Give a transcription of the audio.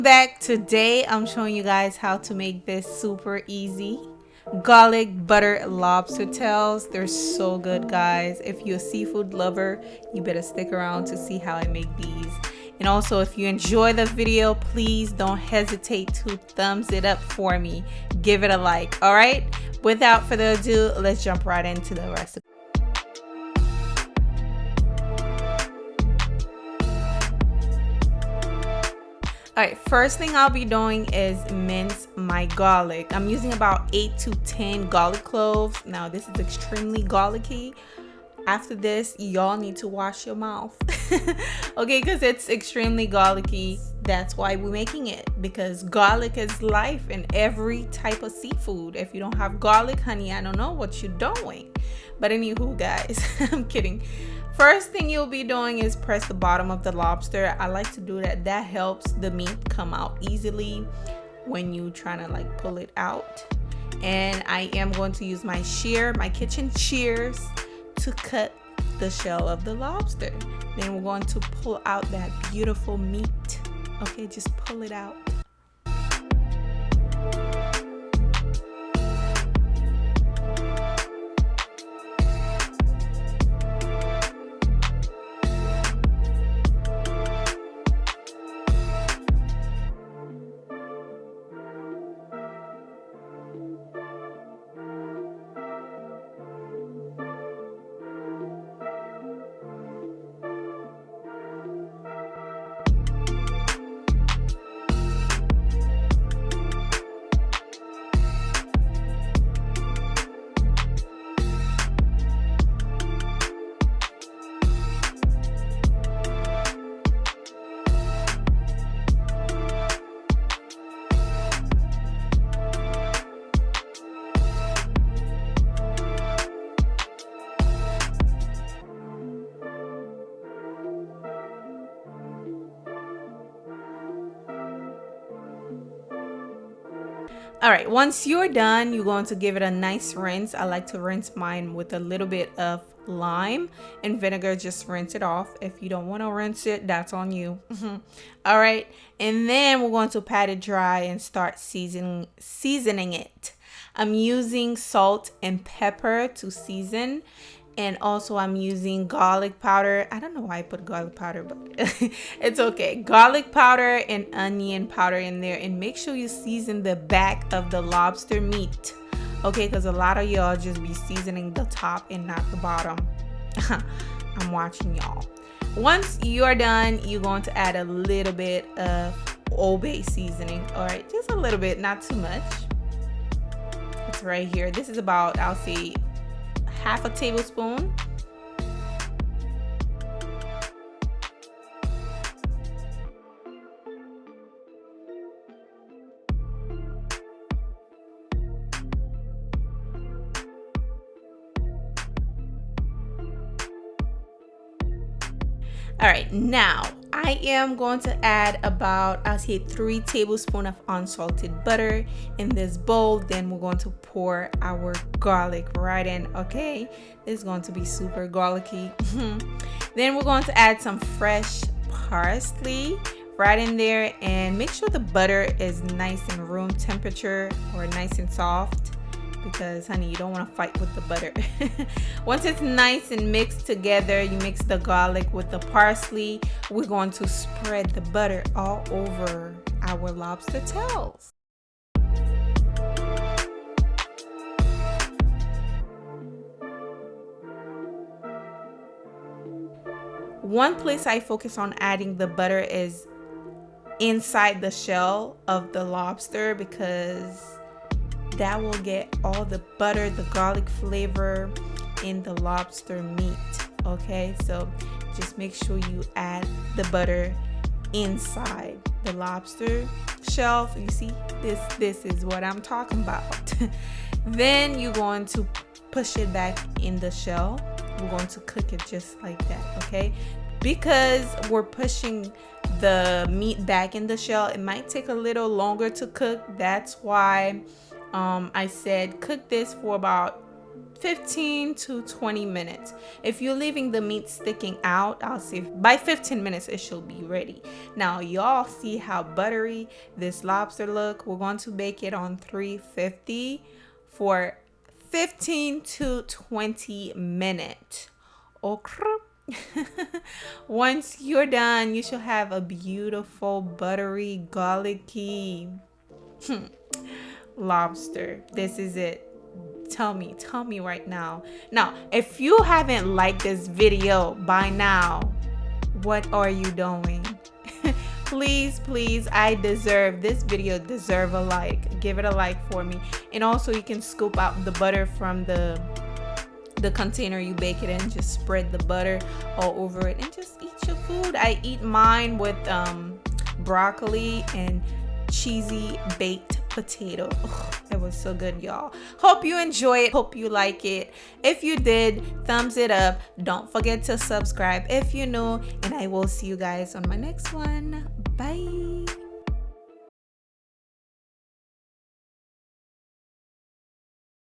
Back today, I'm showing you guys how to make this super easy garlic butter lobster tails. They're so good, guys. If you're a seafood lover, you better stick around to see how I make these. And also, if you enjoy the video, please don't hesitate to thumbs it up for me. Give it a like. All right, without further ado, let's jump right into the recipe. Alright, first thing I'll be doing is mince my garlic. I'm using about 8 to 10 garlic cloves. Now this is extremely garlicky. After this, y'all need to wash your mouth. Okay, because it's extremely garlicky. That's why we're making it, because garlic is life in every type of seafood. If you don't have garlic, honey, I don't know what you're doing. But anywho, guys, I'm kidding. First thing you'll be doing is press the bottom of the lobster. I like to do that. That helps the meat come out easily when you trying to like pull it out. And I am going to use my kitchen shears to cut the shell of the lobster. Then we're going to pull out that beautiful meat. Okay, just pull it out. All right, once you're done, you're going to give it a nice rinse. I like to rinse mine with a little bit of lime and vinegar. Just rinse it off. If you don't want to rinse it, that's on you. All right, and then we're going to pat it dry and start seasoning it. I'm using salt and pepper to season. And also I'm using garlic powder. I don't know why I put garlic powder, but it's okay. Garlic powder and onion powder in there. And make sure you season the back of the lobster meat. Okay, because a lot of y'all just be seasoning the top and not the bottom. I'm watching y'all. Once you're done, you're going to add a little bit of Old Bay seasoning. All right, just a little bit, not too much. It's right here. This is about, I'll say, half a tablespoon. All right, now I am going to add about, I'll say, 3 tablespoons of unsalted butter in this bowl. Then we're going to pour our garlic right in. Okay, this is going to be super garlicky. Then we're going to add some fresh parsley right in there, and make sure the butter is nice and room temperature or nice and soft, because honey, you don't want to fight with the butter. Once it's nice and mixed together, you mix the garlic with the parsley. We're going to spread the butter all over our lobster tails. One place I focus on adding the butter is inside the shell of the lobster, because that will get all the butter, the garlic flavor in the lobster meat. Okay, so just make sure you add the butter inside the lobster shell. You see, this is what I'm talking about. Then you're going to push it back in the shell. We're going to cook it just like that. Okay, because we're pushing the meat back in the shell, it might take a little longer to cook. That's why I said cook this for about 15 to 20 minutes. If you're leaving the meat sticking out, I'll say by 15 minutes it should be ready. Now y'all see how buttery this lobster look. We're going to bake it on 350 for 15 to 20 minutes. Okay. Once you're done, you should have a beautiful buttery garlicky lobster. This is it. Tell me right now. Now, if you haven't liked this video by now, what are you doing? Please, I deserve this video, deserve a like. Give it a like for me. And also you can scoop out the butter from the container you bake it in. Just spread the butter all over it and just eat your food. I eat mine with broccoli and cheesy baked potato. Oh, it was so good, y'all. Hope you enjoy it. Hope you like it. If you did, thumbs it up. Don't forget to subscribe if you're new, and I will see you guys on my next one. Bye.